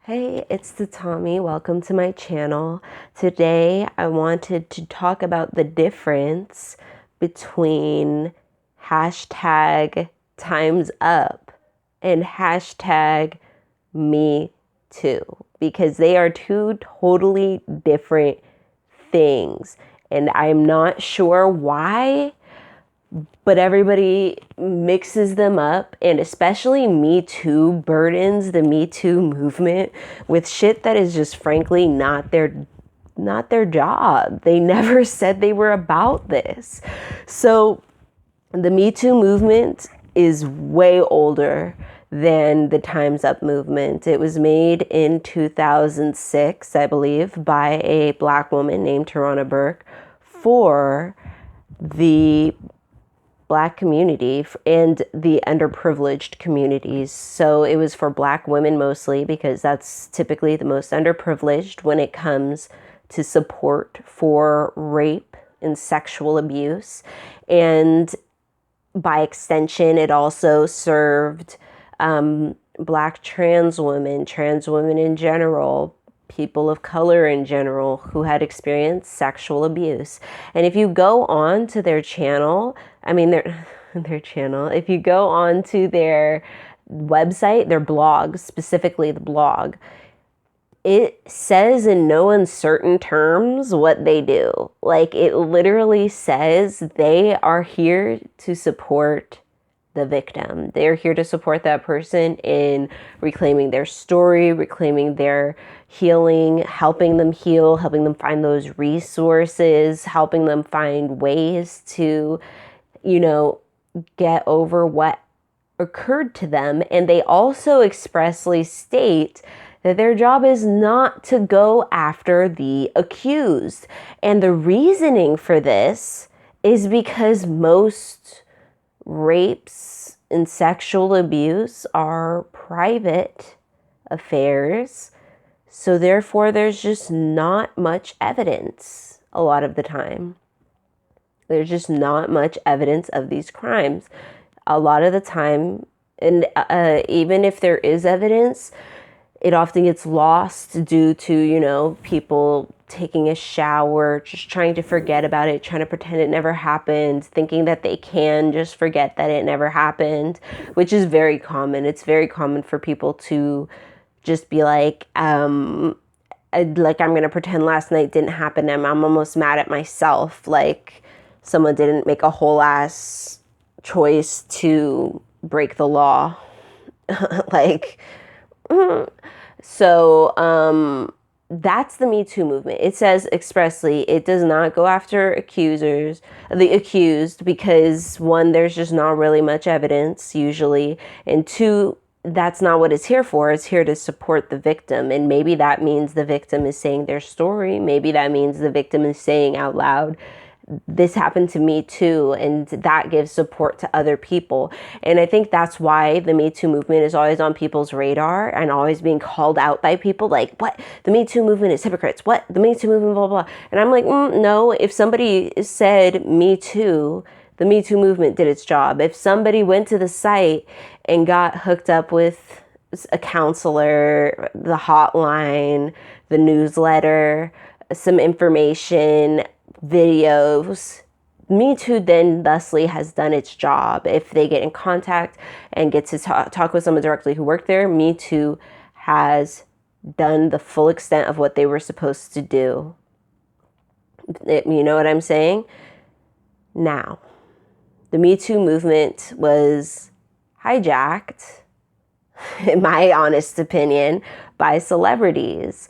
Hey, it's the Tommy. Welcome to my channel. Today I wanted to talk about the difference between hashtag times up and hashtag me too, because they are two totally different things. And I'm not sure why, but everybody mixes them up, and especially Me Too burdens the Me Too movement with shit that is just frankly not their job. They never said they were about this. So the Me Too movement is way older than the Time's Up movement. It was made in 2006, I believe, by a black woman named Tarana Burke for the black community and the underprivileged communities. So it was for black women mostly, because that's typically the most underprivileged when it comes to support for rape and sexual abuse. And by extension, it also served black trans women in general, people of color in general who had experienced sexual abuse. And if you go on to their channel, if you go on to their website, their blog, specifically the blog, it says in no uncertain terms what they do. Like, it literally says they are here to support the victim. They're here to support that person in reclaiming their story, reclaiming their healing, helping them heal, helping them find those resources, helping them find ways to, get over what occurred to them. And they also expressly state that their job is not to go after the accused. And the reasoning for this is because most rapes and sexual abuse are private affairs. So therefore, there's just not much evidence a lot of the time. There's just not much evidence of these crimes a lot of the time. And even if there is evidence, it often gets lost due to, people taking a shower, just trying to forget about it, trying to pretend it never happened, thinking that they can just forget that it never happened, which is very common. It's very common for people to just be like, I'm going to pretend last night didn't happen. I'm almost mad at myself. Like, someone didn't make a whole ass choice to break the law. So that's the Me Too movement. It says expressly it does not go after the accused, because one, there's just not really much evidence usually, and two, that's not what it's here for. It's here to support the victim. And maybe that means the victim is saying their story. Maybe that means the victim is saying out loud, this happened to me too, and that gives support to other people. And I think that's why the Me Too movement is always on people's radar and always being called out by people like, what? The Me Too movement is hypocrites. What? The Me Too movement, blah, blah, blah. And I'm like, no, if somebody said Me Too, the Me Too movement did its job. If somebody went to the site and got hooked up with a counselor, the hotline, the newsletter, some information, videos, Me Too then thusly has done its job. If they get in contact and get to talk with someone directly who worked there, Me Too has done the full extent of what they were supposed to do. You know what I'm saying? Now, the Me Too movement was hijacked, in my honest opinion, by celebrities.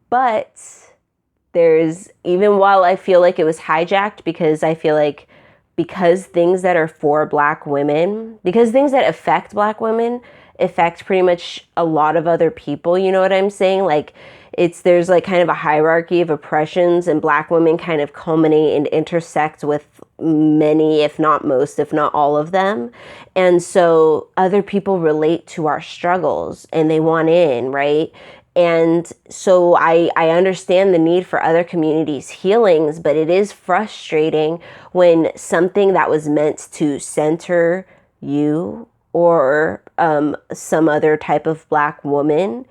But even while I feel like it was hijacked, because I feel like because things that are for black women, because things that affect black women affect pretty much a lot of other people, you know what I'm saying? Like, there's like kind of a hierarchy of oppressions, and black women kind of culminate and intersect with many, if not most, if not all of them. And so other people relate to our struggles and they want in, right? And so I understand the need for other communities' healings, but it is frustrating when something that was meant to center you or some other type of black woman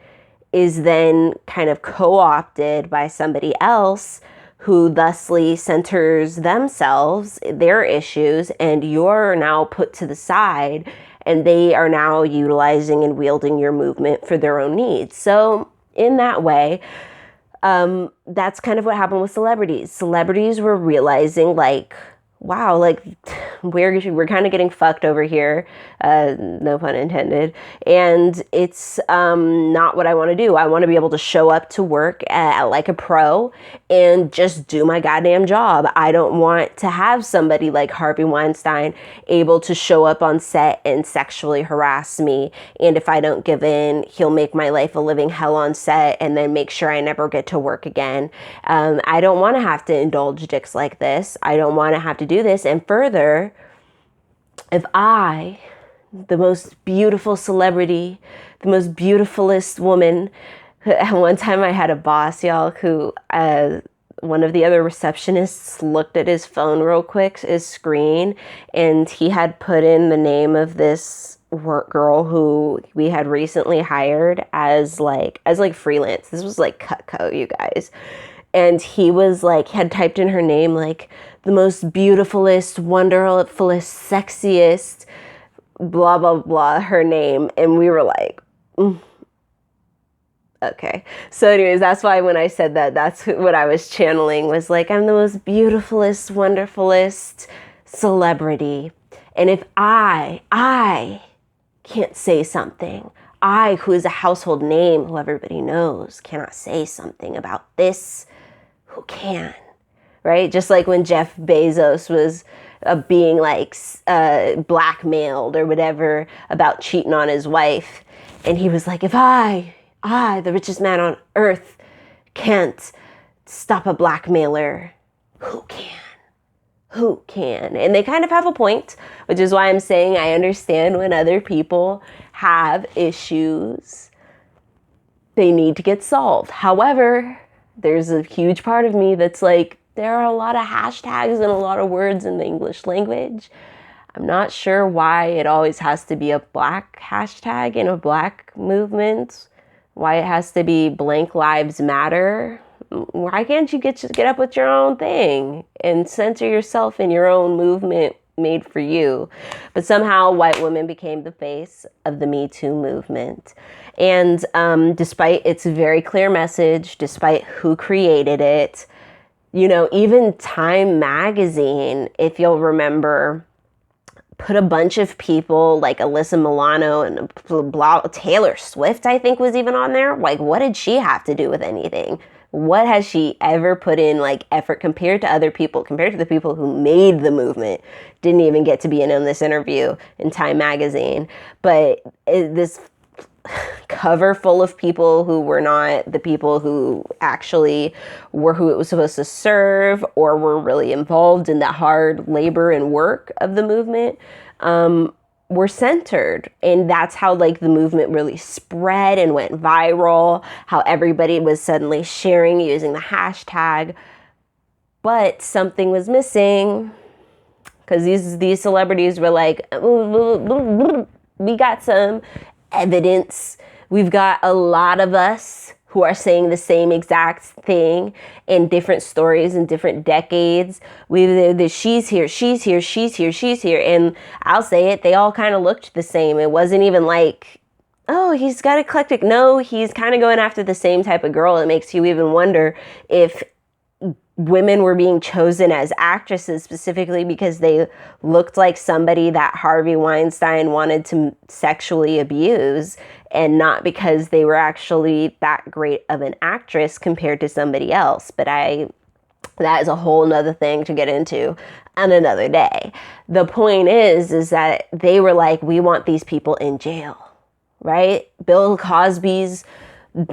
is then kind of co-opted by somebody else who thusly centers themselves, their issues, and you're now put to the side, and they are now utilizing and wielding your movement for their own needs. So in that way, that's kind of what happened with celebrities. Celebrities were realizing, like, wow, like we're kind of getting fucked over here, no pun intended, and it's not what I want to do. I want to be able to show up to work like a pro and just do my goddamn job. I don't want to have somebody like Harvey Weinstein able to show up on set and sexually harass me, and if I don't give in, he'll make my life a living hell on set and then make sure I never get to work again. I don't want to have to indulge dicks like this. I don't want to have to do this. And further, if I, the most beautiful celebrity, the most beautifulest woman, one time I had a boss, y'all, who one of the other receptionists looked at his phone real quick, his screen, and he had put in the name of this work girl who we had recently hired as like freelance. This was like Cutco, you guys. And he was like, had typed in her name, like the most beautifulest, wonderfulest, sexiest, blah, blah, blah, her name. And we were like, okay. So anyways, that's why when I said that, that's what I was channeling, was like, I'm the most beautifulest, wonderfulest celebrity. And if I can't say something, I, who is a household name, who everybody knows, cannot say something about this, who can, right? Just like when Jeff Bezos was being like blackmailed or whatever about cheating on his wife. And he was like, if I, the richest man on earth, can't stop a blackmailer, who can? Who can? And they kind of have a point, which is why I'm saying I understand when other people have issues, they need to get solved. However, there's a huge part of me that's like, there are a lot of hashtags and a lot of words in the English language. I'm not sure why it always has to be a black hashtag in a black movement, why it has to be blank lives matter. Why can't you get up with your own thing and center yourself in your own movement made for you? But somehow white women became the face of the Me Too movement. And despite its very clear message, despite who created it, you know, even Time magazine, if you'll remember, put a bunch of people like Alyssa Milano and Taylor Swift, I think, was even on there. Like, what did she have to do with anything? What has she ever put in like effort compared to other people, compared to the people who made the movement? Didn't even get to be in on this interview in Time magazine. But this cover full of people who were not the people who actually were who it was supposed to serve or were really involved in the hard labor and work of the movement, were centered. And that's how like the movement really spread and went viral, how everybody was suddenly sharing using the hashtag. But something was missing, because these celebrities were like, we got some evidence. We've got a lot of us who are saying the same exact thing in different stories in different decades. She's here, she's here, she's here, she's here. And I'll say it, they all kind of looked the same. It wasn't even like, oh, he's got eclectic. No, he's kind of going after the same type of girl. It makes you even wonder if women were being chosen as actresses specifically because they looked like somebody that Harvey Weinstein wanted to sexually abuse, and not because they were actually that great of an actress compared to somebody else. But that is a whole nother thing to get into on another day. The point is that they were like, we want these people in jail, right? Bill Cosby's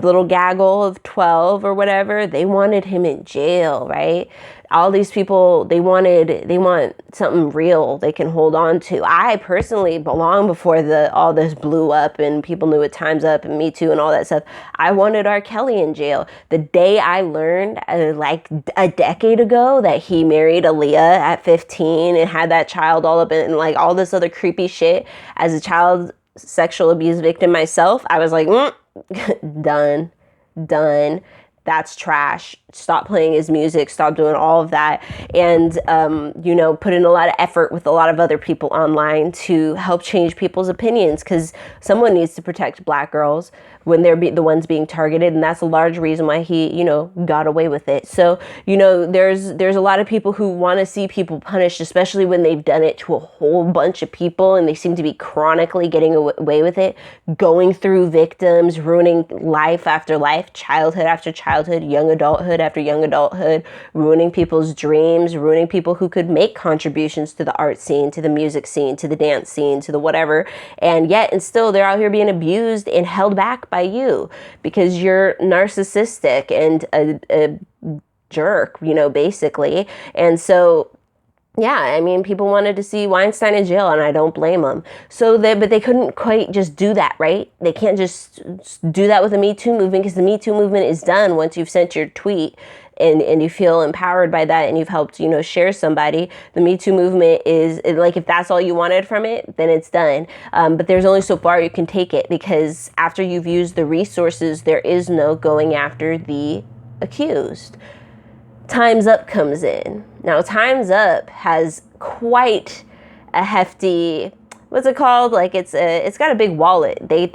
little gaggle of 12 or whatever, they wanted him in jail, right? All these people, they want something real they can hold on to. I personally, long before all this blew up and people knew what Time's Up and Me Too and all that stuff, I wanted R. Kelly in jail. The day I learned, like a decade ago, that he married Aaliyah at 15 and had that child all up in like all this other creepy shit, as a child sexual abuse victim myself, I was like, Done. Done. That's trash. Stop playing his music. Stop doing all of that. And, put in a lot of effort with a lot of other people online to help change people's opinions, because someone needs to protect Black girls when they're the ones being targeted. And that's a large reason why he, got away with it. So, there's a lot of people who want to see people punished, especially when they've done it to a whole bunch of people and they seem to be chronically getting away with it, going through victims, ruining life after life, childhood after childhood, young adulthood after young adulthood, ruining people's dreams, ruining people who could make contributions to the art scene, to the music scene, to the dance scene, to the whatever. And still they're out here being abused and held back by you because you're narcissistic and a jerk, basically. And so, yeah, I mean, people wanted to see Weinstein in jail, and I don't blame them. But they couldn't quite just do that, right? They can't just do that with the Me Too movement, because the Me Too movement is done once you've sent your tweet and you feel empowered by that and you've helped, share somebody. The Me Too movement is like, if that's all you wanted from it, then it's done. But there's only so far you can take it, because after you've used the resources, there is no going after the accused. Time's Up comes in. Now, Time's Up has quite a hefty, what's it called? Like, it's got a big wallet. They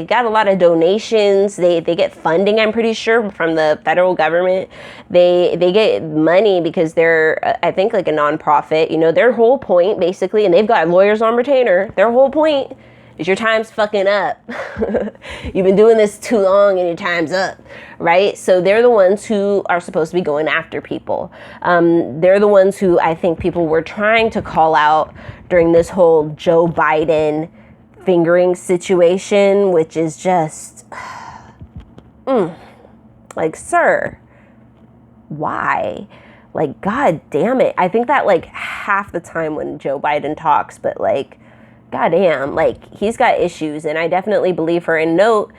got a lot of donations. They get funding, I'm pretty sure, from the federal government. They get money because they're, I think, like a nonprofit. Their whole point, basically, and they've got lawyers on retainer. Their whole point is your time's fucking up. You've been doing this too long and your time's up, right? So they're the ones who are supposed to be going after people. They're the ones who I think people were trying to call out during this whole Joe Biden fingering situation, which is just, like, sir, why? Like, God damn it. I think that, like, half the time when Joe Biden talks, but, like, goddamn, like, he's got issues, and I definitely believe her. And note,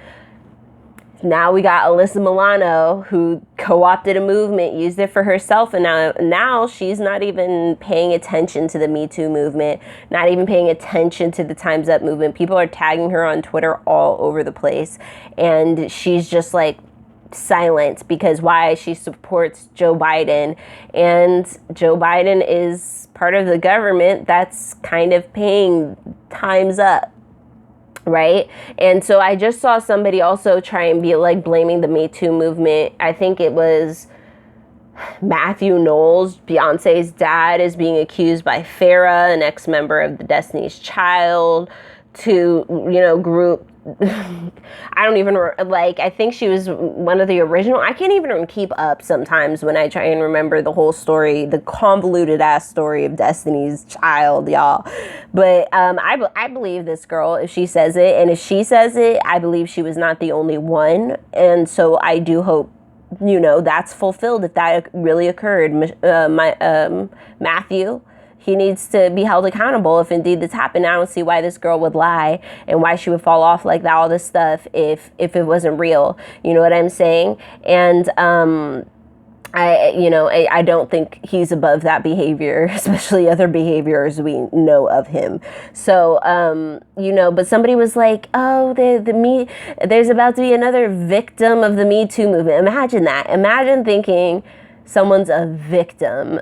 now we got Alyssa Milano, who co-opted a movement, used it for herself, and now she's not even paying attention to the Me Too movement, not even paying attention to the Time's Up movement. People are tagging her on Twitter all over the place, and she's just like silent, because why? She supports Joe Biden, and Joe Biden is part of the government that's kind of paying Time's Up, right? And so I just saw somebody also try and be like blaming the Me Too movement. I think it was Matthew Knowles, Beyonce's dad, is being accused by Farrah, an ex-member of the Destiny's Child, to, group I don't even, like, I think she was one of the original. I can't even keep up sometimes when I try and remember the whole story, the convoluted ass story of Destiny's Child, y'all. But I believe this girl if she says it. And if she says it, I believe she was not the only one. And so I do hope, that's fulfilled if that really occurred. Matthew, he needs to be held accountable if indeed this happened. I don't see why this girl would lie and why she would fall off like that, all this stuff, if it wasn't real. You know what I'm saying? And I don't think he's above that behavior, especially other behaviors we know of him. So, but somebody was like, oh, there's about to be another victim of the Me Too movement. Imagine that. Imagine thinking someone's a victim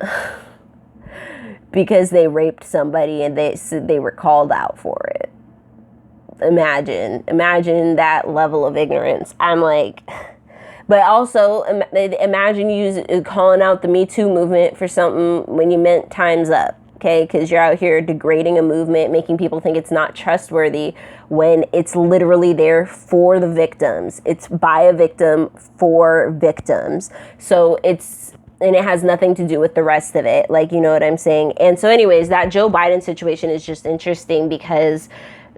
because they raped somebody and they were called out for it. Imagine that level of ignorance. I'm like, but also imagine you calling out the Me Too movement for something when you meant Time's Up, okay? Because you're out here degrading a movement, making people think it's not trustworthy when it's literally there for the victims. It's by a victim for victims. So and it has nothing to do with the rest of it. Like, you know what I'm saying? And so anyways, that Joe Biden situation is just interesting because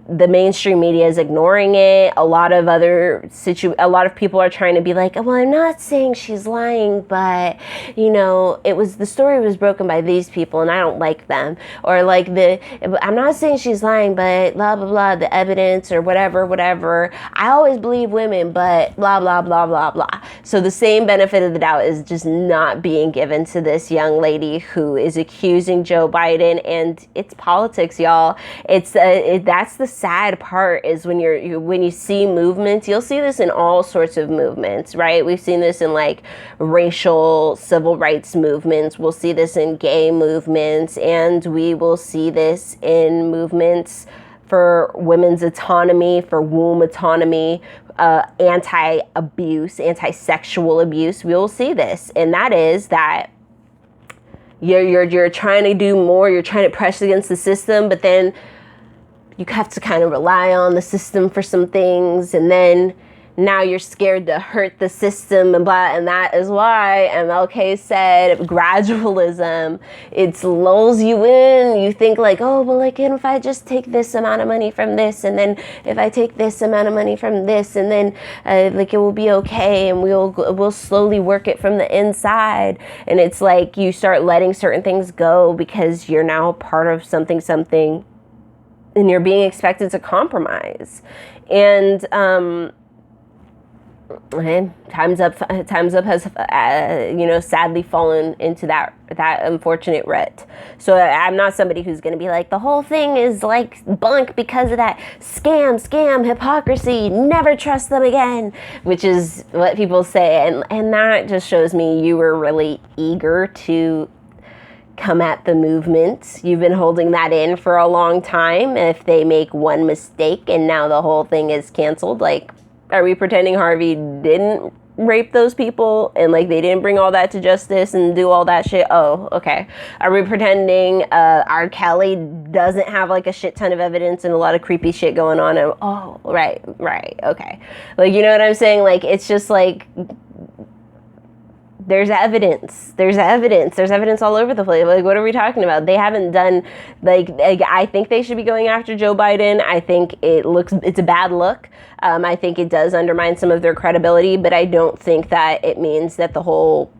the mainstream media is ignoring it. A lot of people are trying to be like, well, I'm not saying she's lying, but the story was broken by these people and I don't like them. Or like I'm not saying she's lying, but blah, blah, blah, the evidence or whatever. I always believe women, but blah, blah, blah, blah, blah. So the same benefit of the doubt is just not being given to this young lady who is accusing Joe Biden, and it's politics, y'all. That's the sad part, is when when you see movements. You'll see this in all sorts of movements, right? We've seen this in like racial civil rights movements. We'll see this in gay movements, and we will see this in movements for women's autonomy, for womb autonomy, anti-abuse, anti-sexual abuse. We will see this, and that is that you're trying to do more, you're trying to press against the system, but then you have to kind of rely on the system for some things, and then now you're scared to hurt the system and blah. And that is why MLK said gradualism, it lulls you in. You think like, oh, well, like, if I just take this amount of money from this, and then if I take this amount of money from this, and then like it will be okay, and we'll slowly work it from the inside. And it's like you start letting certain things go because you're now part of something, and you're being expected to compromise. And Time's Up has sadly fallen into that unfortunate rut. So I'm not somebody who's going to be like, the whole thing is like bunk because of that scam, hypocrisy, never trust them again, which is what people say. And that just shows me you were really eager to come at the movement. You've been holding that in for a long time. If they make one mistake and now the whole thing is canceled, like, are we pretending Harvey didn't rape those people and like they didn't bring all that to justice and do all that shit? Oh, okay. Are we pretending R. Kelly doesn't have like a shit ton of evidence and a lot of creepy shit going on? And oh, right, okay. Like, you know what I'm saying? Like, it's just like, there's evidence all over the place. Like, what are we talking about? They haven't done, like I think they should be going after Joe Biden. I think it's a bad look. I think it does undermine some of their credibility, but I don't think that it means that the whole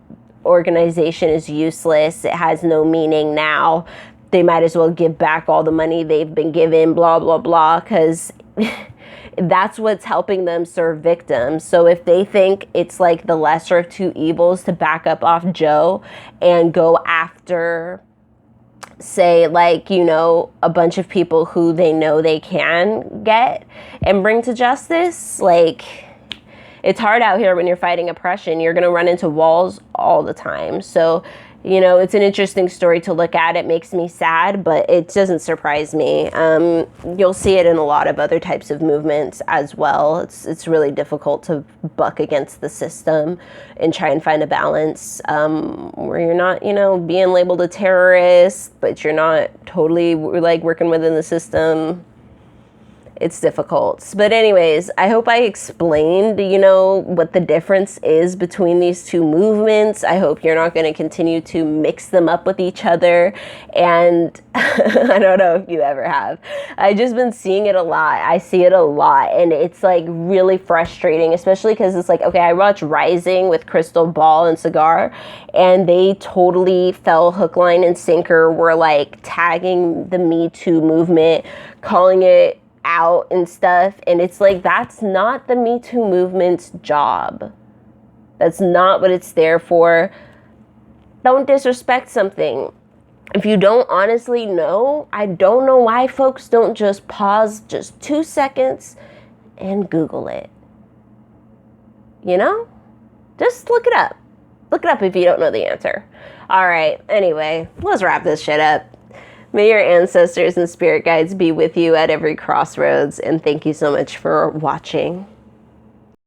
organization is useless. It has no meaning now. They might as well give back all the money they've been given, blah, blah, blah, because that's what's helping them serve victims. So if they think it's like the lesser of two evils to back up off Joe and go after, say, like, a bunch of people who they know they can get and bring to justice, like, it's hard out here when you're fighting oppression. You're going to run into walls all the time. So, it's an interesting story to look at. It makes me sad, but it doesn't surprise me. You'll see it in a lot of other types of movements as well. It's really difficult to buck against the system and try and find a balance where you're not, being labeled a terrorist, but you're not totally like working within the system. It's difficult. But anyways, I hope I explained, what the difference is between these two movements. I hope you're not going to continue to mix them up with each other. And I don't know if you ever have. I've just been seeing it a lot. I see it a lot. And it's like really frustrating, especially because it's like, okay, I watched Rising with Crystal Ball and Cigar, and they totally fell hook, line, and sinker, were like tagging the Me Too movement, calling it out and stuff. And it's like, that's not the Me Too movement's job. That's not what it's there for. Don't disrespect something. If you don't honestly know, I don't know why folks don't just pause just 2 seconds and Google it. Just look it up. Look it up if you don't know the answer. All right. Anyway, let's wrap this shit up. May your ancestors and spirit guides be with you at every crossroads, and thank you so much for watching.